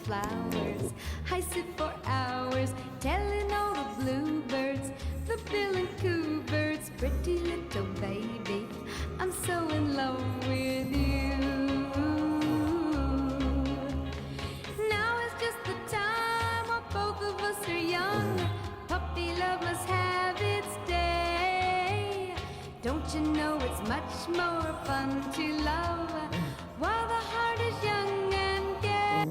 flowers. I sit for hours telling all the bluebirds, the bill and coo birds, pretty little baby, I'm so in love with you. Now is just the time while both of us are young. Puppy love must have its day. Don't you know it's much more fun to love while the heart is young and gay?